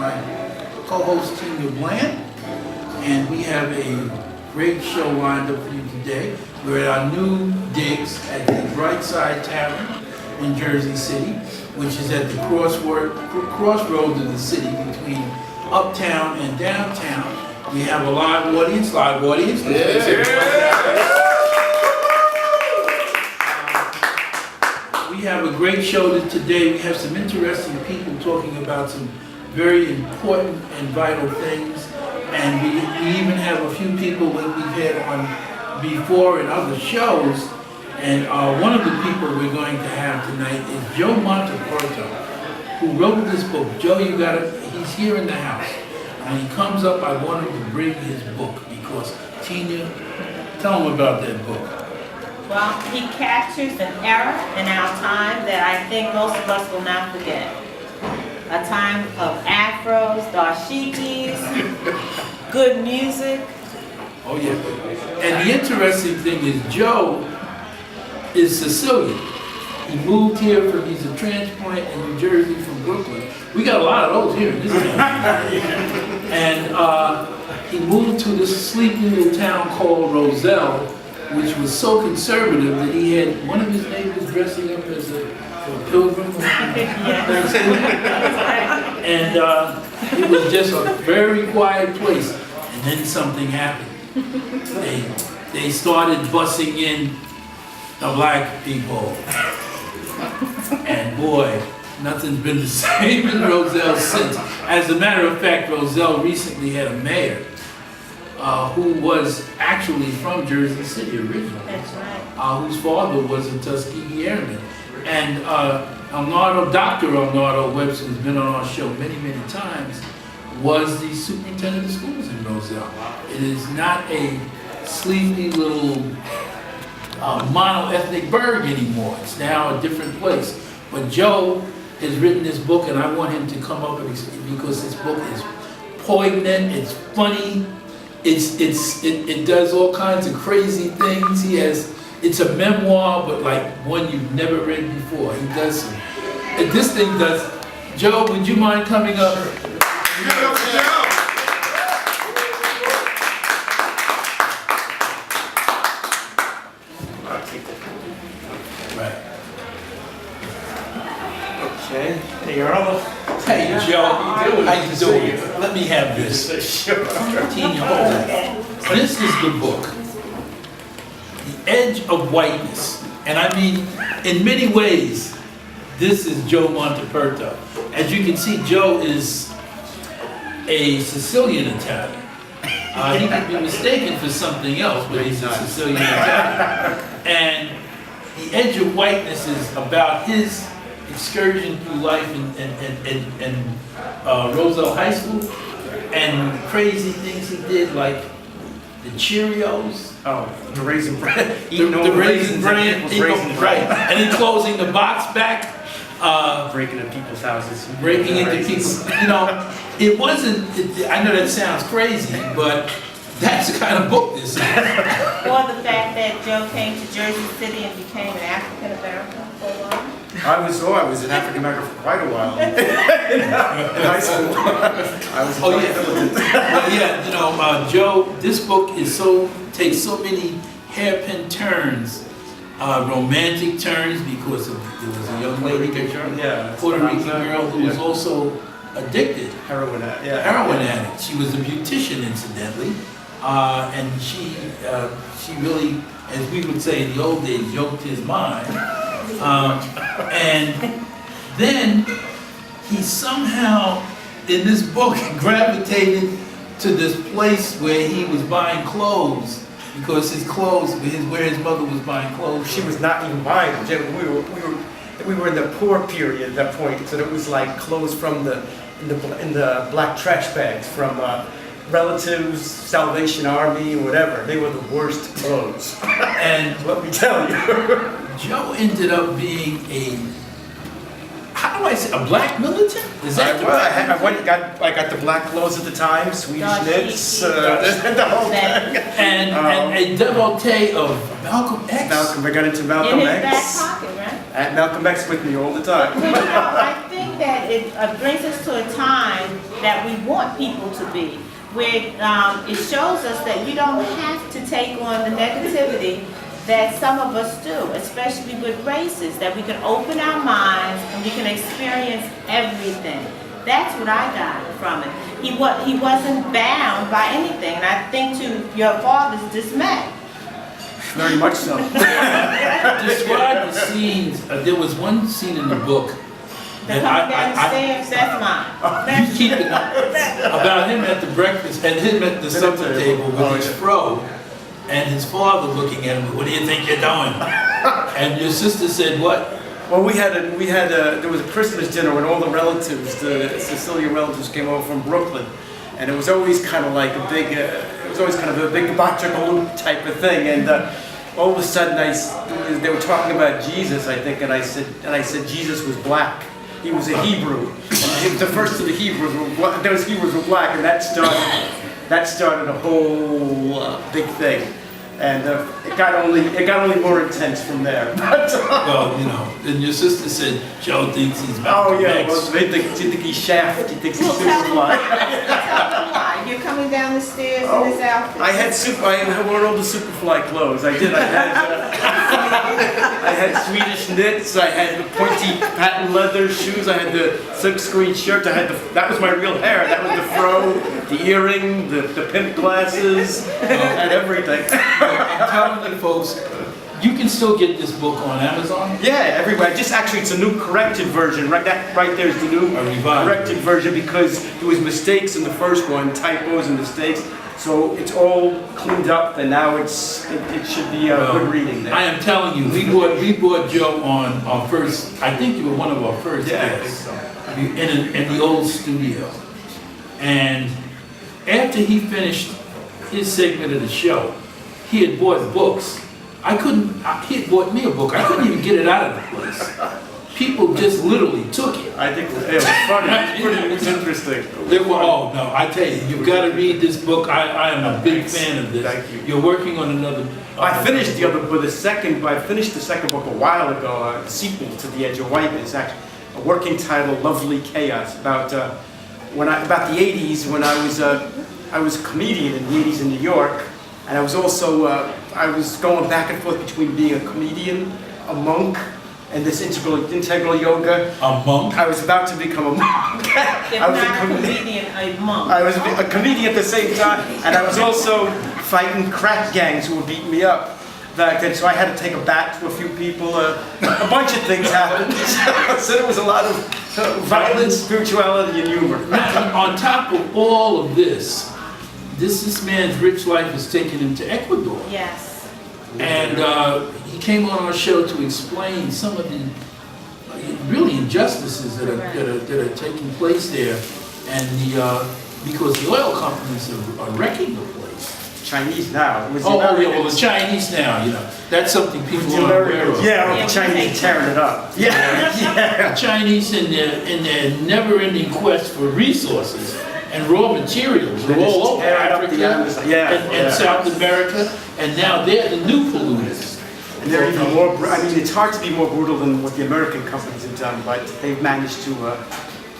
my co-host Tinia Bland, and we have a great show lined up for you today. We're at our new digs at the Brightside Tavern in Jersey City, which is at the crossroads of the city between uptown and downtown. We have a live audience. We have a great show today. We have some interesting people talking about some very important and vital things. And we even have a few people that we've had on before in other shows. And one of the people we're going to have tonight is Joe Montaperto, who wrote this book. Joe, he's here in the house. When he comes up, I want him to bring his book because Tinia, tell him about that book. Well, he captures an era in our time that I think most of us will not forget. A time of afros, dashikis, good music. Oh yeah. And the interesting thing is Joe is Sicilian. He moved here he's a transplant in New Jersey from Brooklyn. We got a lot of those here in this town. And he moved to this sleepy little town called Roselle, which was so conservative that he had one of his neighbors dressing up as a pilgrim. And it was just a very quiet place. And then something happened. They started bussing in the black people. And boy, nothing's been the same in Roselle since. As a matter of fact, Roselle recently had a mayor who was actually from Jersey City originally. That's right. Whose father was a Tuskegee Airman. And Dr. Arnaldo Webster, who's been on our show many, many times, was the superintendent of schools in Roselle. It is not a sleepy little mono-ethnic burg anymore. It's now a different place. But Joe has written this book, and I want him to come up because this book is poignant, it's funny, it does all kinds of crazy things. It's a memoir, but like one you've never read before. He does some, and this thing does. Joe, would you mind coming up? Right. Okay. Hey, Earl. Hey, Joe. How you doing? Let me have this. Sure. Tinia, hold on. This is the book, The Edge of Whiteness. And I mean, in many ways, this is Joe Montaperto. As you can see, Joe is a Sicilian Italian. He could be mistaken for something else, but he's a Sicilian Italian. And The Edge of Whiteness is about his excursion through life in Roselle High School and crazy things he did, like the Cheerios. Oh, the raisin bran. The raisin bran. Right. And then closing the box back. Breaking into people's houses. Breaking into people. It wasn't, I know that sounds crazy, but that's the kind of book this is. Or the fact that Joe came to Jersey City and became an African American for a while. I was an African American for quite a while. In high school. I was Joe, this book takes so many hairpin turns, romantic turns, because there was a young lady, Puerto Rican girl who was also addicted. Heroin addict. She was a beautician, incidentally, and she really, as we would say in the old days, yoked his mind. And then he somehow, in this book, gravitated to this place where he was buying clothes, because where his mother was buying clothes. She was not even buying them. We were in the poor period at that point, so it was like clothes from in the black trash bags from relatives, Salvation Army, whatever. They were the worst clothes. And let me tell you, Joe ended up being how do I say, a black militant? Is that I got the black clothes at the time, Swedish knits, the whole thing. And a devotee of Malcolm X. I got into Malcolm In X. his back pocket, right? And Malcolm X with me all the time. Well, I think that it brings us to a time that we want people to be. Where it shows us that you don't have to take on the negativity that some of us do, especially with races, that we can open our minds and we can experience everything. That's what I got from it. He wasn't bound by anything, and I think to your father's dismay. Very much so. Describe the scenes. There was one scene in the book The that coming down the stairs, that's mine. you keep it up, about him at the breakfast, and him at the supper table with his fro, and his father looking at him. What do you think you're doing? And your sister said what? Well, there was a Christmas dinner when all the relatives, the Sicilian relatives, came over from Brooklyn, and it was always kind of like a big, bacchanal type of thing. And all of a sudden, they were talking about Jesus, I think, and I said Jesus was black. He was a Hebrew. And he was the first of the Hebrews. Those Hebrews were black, and that started a whole big thing. And it got only more intense from there. Well, you know, and your sister said Joe thinks he's about to mix. Well, they think he's Shaft. He thinks he's Tell them Superfly. why. You're coming down the stairs in this outfit. I wore all the Superfly clothes. I did. I had Swedish knits. I had the pointy patent leather shoes. I had the silkscreen shirt. That was my real hair. That was the fro, the earring, the pimp glasses. I had everything. I'm telling you folks, you can still get this book on Amazon. Yeah, everywhere. It's a new corrected version. Right there's the new corrected version because there was mistakes in the first one, typos and mistakes. So it's all cleaned up, and now it should be good reading there. I am telling you, we brought Joe on our first. I think you were one of our first guests in the old studio, and after he finished his segment of the show, he had bought books. He had bought me a book. I couldn't even get it out of the place. People just literally took it. I think it was funny. It was interesting. I tell you, you've got to read this book. I am a big fan of this. Thank you. You're working on another. I finished the second book a while ago. The sequel to The Edge of Whiteness, actually, a working title, "Lovely Chaos," about the '80s when I was a comedian in the '80s in New York, and I was also I was going back and forth between being a comedian, a monk, and this integral yoga. A monk? I was about to become a monk. If I was not a comedian, a monk. I was a comedian at the same time, and I was also fighting crack gangs who would beat me up back then. So I had to take a bat to a few people. A bunch of things happened. So there was a lot of violence, spirituality, and humor. On top of all of this man's rich life has taken him to Ecuador. Yes. And he came on our show to explain some of the really injustices that are taking place there, and because the oil companies are wrecking the place. Chinese now. The Chinese now, you know, that's something people aren't aware of. Yeah, the Chinese are tearing it up. Yeah. The Chinese in their never-ending quest for resources and raw materials are all over Africa and South America, and now they're the new polluters. And they're even more, it's hard to be more brutal than what the American companies have done, but they've managed to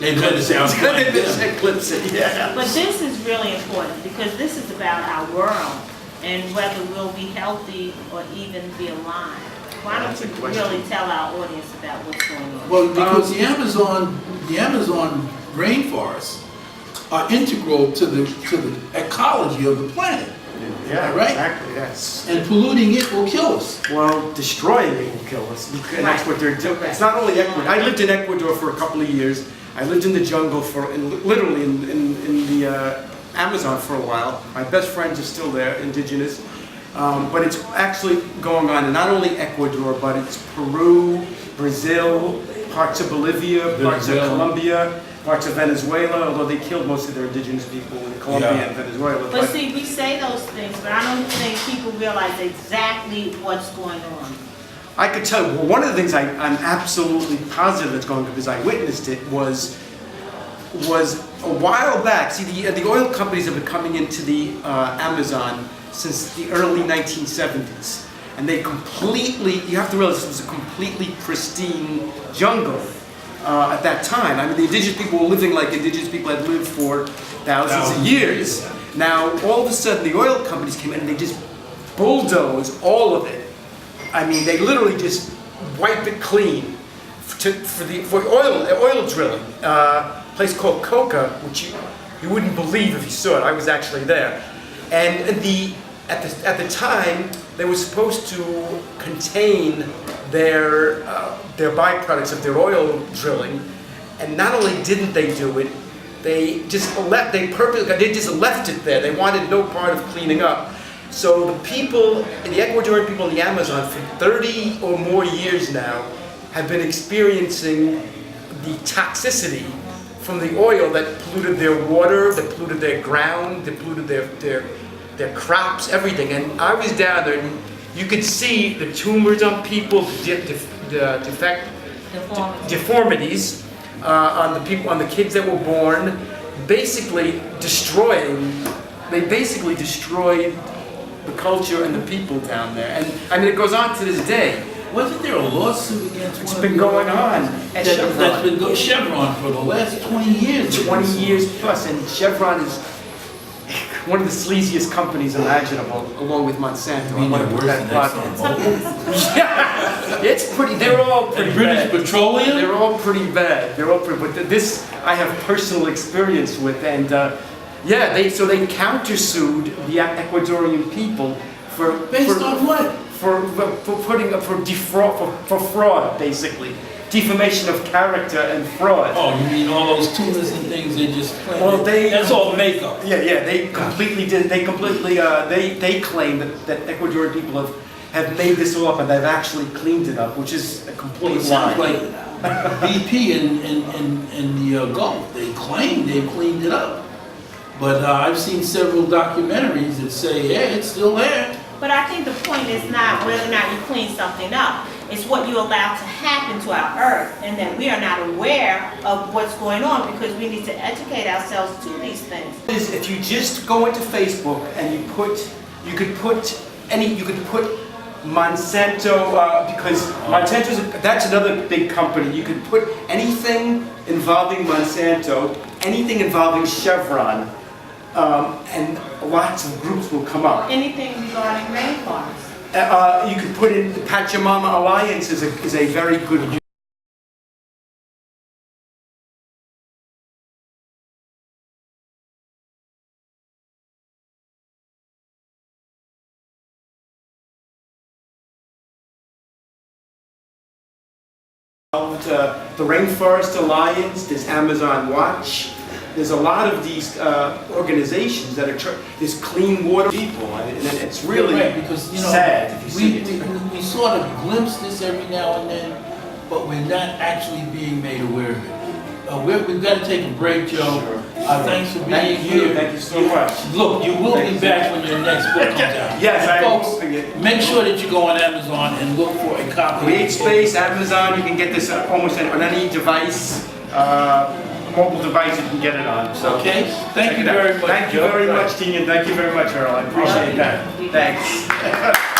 eclipse it, yeah. But this is really important because this is about our world and whether we'll be healthy or even be alive. Why don't you really tell our audience about what's going on? Well, because the Amazon rainforests are integral to the ecology of the planet. Yeah, right? Exactly, yes. And polluting it will kill us. Well, destroying it will kill us. And that's what they're doing. It's not only Ecuador. I lived in Ecuador for a couple of years. I lived in the jungle literally in the Amazon for a while. My best friends are still there, indigenous. But it's actually going on in not only Ecuador, but it's Peru, Brazil, parts of Bolivia, parts of Colombia, parts of Venezuela, although they killed most of their indigenous people in Colombia and Venezuela. But see, we say those things, but I don't think people realize exactly what's going on. I could tell you, well, one of the things I'm absolutely positive that's going on, because I witnessed it, was a while back. See, the oil companies have been coming into the Amazon since the early 1970s. And they completely, you have to realize this was a completely pristine jungle. at that time. I mean, the indigenous people were living like indigenous people had lived for thousands of years. Now, all of a sudden, the oil companies came in and they just bulldozed all of it. I mean, they literally just wiped it clean for oil drilling. A place called Coca, which you wouldn't believe if you saw it. I was actually there. And at the time, they were supposed to contain their byproducts of their oil drilling, and not only didn't they do it, they just left it there. They wanted no part of cleaning up. So the Ecuadorian people in the Amazon for 30 or more years now have been experiencing the toxicity from the oil that polluted their water, that polluted their ground, that polluted their crops, everything. And I was down there, and you could see the tumors on people, the deformities on the people, on the kids that were born, basically destroyed the culture and the people down there. And I mean, it goes on to this day. Wasn't there a lawsuit against It's been going on at Chevron. That's been going Chevron for the last 20 years. 20 years plus, and Chevron is one of the sleaziest companies imaginable, along with Monsanto. I mean, they're worse than ExxonMobil. Yeah, it's pretty. They're all pretty And British bad. Petroleum? They're all pretty bad. They're all pretty. But this I have personal experience with, and yeah, they countersued the Ecuadorian people Based on what? For fraud, basically. Defamation of character and fraud. Oh, you mean all those tunas and things they just claim? Well, that's all makeup. Yeah, they completely did. They completely, they claim that Ecuadorian people have made this all up and they've actually cleaned it up, which is a complete Well, it lie. sounds like BP in the Gulf. They claim they've cleaned it up. But I've seen several documentaries that say, yeah, it's still there. But I think the point is not whether or not you clean something up. It's what you allow to happen to our earth, and that we are not aware of what's going on because we need to educate ourselves to these things. If you just go into Facebook and you could put Monsanto, because that's another big company. You could put anything involving Monsanto, anything involving Chevron, and lots of groups will come up. Anything regarding rainforests. You could put in the Pachamama Alliance is a very good. The Rainforest Alliance, there's Amazon Watch. There's a lot of these organizations that are there's clean water people, and it's really right, because, sad if you see it. We sort of glimpse this every now and then, but we're not actually being made aware of it. We've got to take a break, Joe. Sure. Thanks for being here. Thank you so much. Look, you will be back when your next book comes out. Yes, I am Folks, hoping it. make sure that you go on Amazon and look for a copy. Create Space, Amazon, you can get this almost on any device, mobile device you can get it on. So Okay? Thank you check it out. very much. Thank you Joe. very much, Tinia. Thank you very much, Earl. I appreciate that. Thanks.